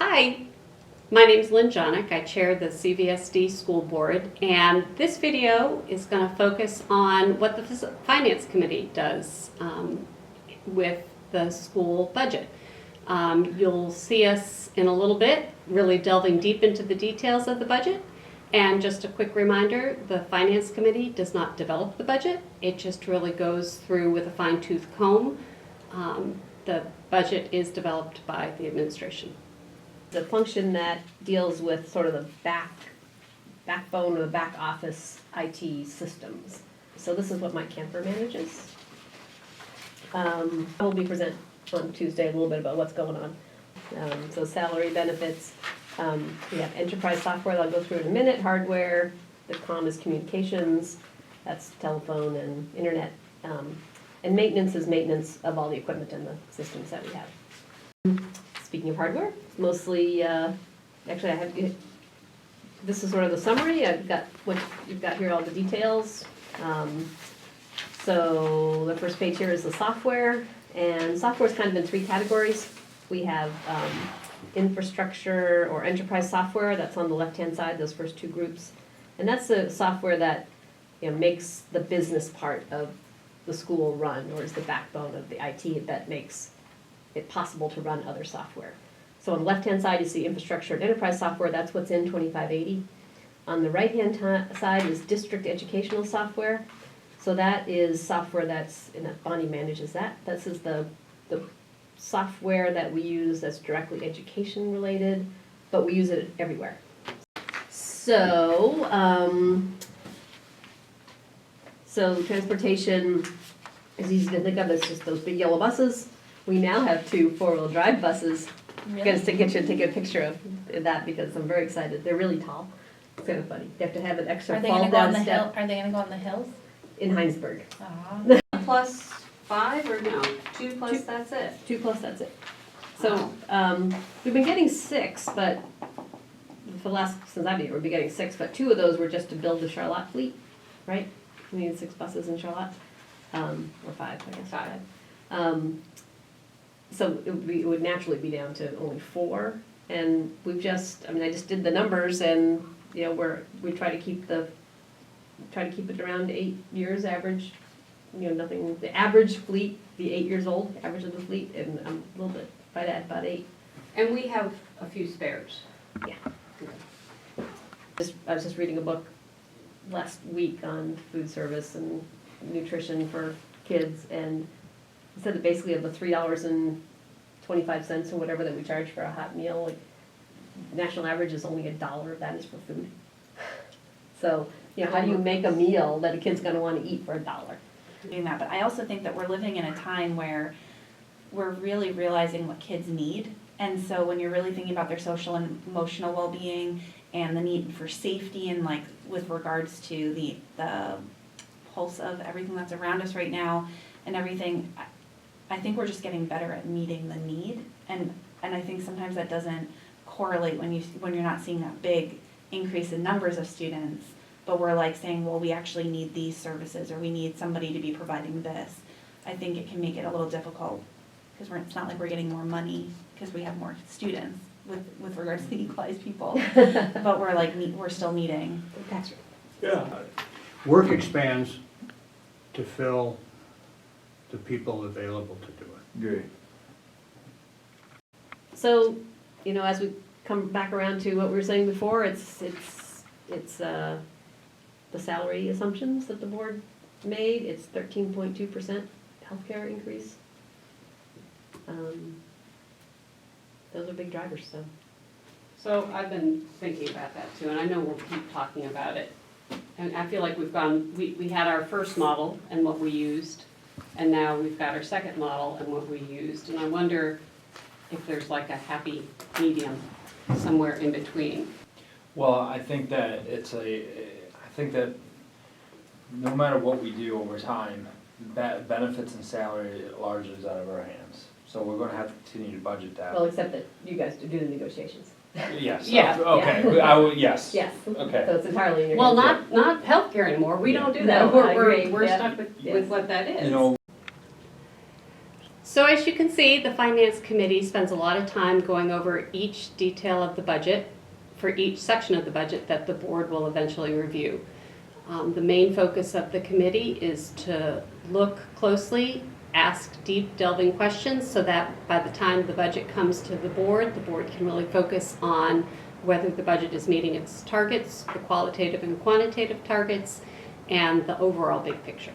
Hi, my name is Lynn Jonick. I chair the CVSD school board, and this video is going to focus on what the finance committee does with the school budget. You'll see us in a little bit really delving deep into the details of the budget. And just a quick reminder, the finance committee does not develop the budget. It just really goes through with a fine-tooth comb. The budget is developed by the administration. The function that deals with sort of the backbone of the back office IT systems. So this is what Mike Camper manages. I'll be present on Tuesday a little bit about what's going on. So salary, benefits, we have enterprise software that I'll go through in a minute, hardware, the comm is communications, that's telephone and internet, and maintenance is maintenance of all the equipment and the systems that we have. Speaking of hardware, mostly, actually I have, this is sort of the summary. I've got what you've got here, all the details. So the first page here is the software, and software is kind of in three categories. We have infrastructure or enterprise software, that's on the left-hand side, those first two groups. And that's the software that makes the business part of the school run, or is the backbone of the IT that makes it possible to run other software. So on the left-hand side, you see infrastructure and enterprise software, that's what's in 2580. On the right-hand side is district educational software. So that is software that's, and Bonnie manages that. This is the software that we use that's directly education related, but we use it everywhere. So, so transportation is easy to think of as just those big yellow buses. We now have 2 four-wheel drive buses. Really? I'm going to get you to take a picture of that because I'm very excited. They're really tall. It's kind of funny. You have to have an extra Are they fall gonna go on down the hill? step Are they gonna go on the hills? in Heinsberg. Aw. Plus 5 or no? 2 plus 2. that's it? 2 plus, that's it. So we've been getting 6, but for the last, since I've been here, we've been getting 6, but 2 of those were just to build the Charlotte fleet, right? We needed 6 buses in Charlotte, or 5, I guess. 5. So it would naturally be down to only 4, and we've just, I just did the numbers, and we try to keep it around 8 years average. Nothing. The average fleet, the 8 years old, average of the fleet, and I'm a little bit right at about 8. And we have a few spares. Yeah. I was just reading a book last week on food service and nutrition for kids, and it said that basically of the $3.25 or whatever that we charge for a hot meal, like national average is only $1 of that is for food. So how do you make a meal that a kid's going to want to eat for $1? Doing that, but I also think that we're living in a time where we're really realizing what kids need. And so when you're really thinking about their social and emotional well-being and the need for safety and like with regards to the pulse of everything that's around us right now and everything, I think we're just getting better at meeting the need. And I think sometimes that doesn't correlate when you're not seeing that big increase in numbers of students, but we're like saying, well, we actually need these services or we need somebody to be providing this. I think it can make it a little difficult because it's not like we're getting more money because we have more students with regards to the equalized people, but we're still needing. That's right. Yeah. Work expands to fill the people available to do it. Great. So, as we come back around to what we were saying before, it's the salary assumptions that the board made. It's 13.2% healthcare increase. Those are big drivers, so. So I've been thinking about that too, and I know we'll keep talking about it. And I feel like we had our first model and what we used, and now we've got our second model and what we used. And I wonder if there's like a happy medium somewhere in between. Well, I think that no matter what we do over time, benefits and salary largely is out of our hands. So we're gonna have to continue to budget that. Well, except that you guys do the negotiations. Yes. Yeah. Okay. I would. Yes. Yes. Okay. So it's entirely in your Well, hands. not healthcare anymore. We don't do that. No, I agree. We're Yeah. stuck with what that is. So as you can see, the Finance Committee spends a lot of time going over each detail of the budget for each section of the budget that the board will eventually review. The main focus of the committee is to look closely, ask deep delving questions so that by the time the budget comes to the board can really focus on whether the budget is meeting its targets, the qualitative and quantitative targets, and the overall big picture.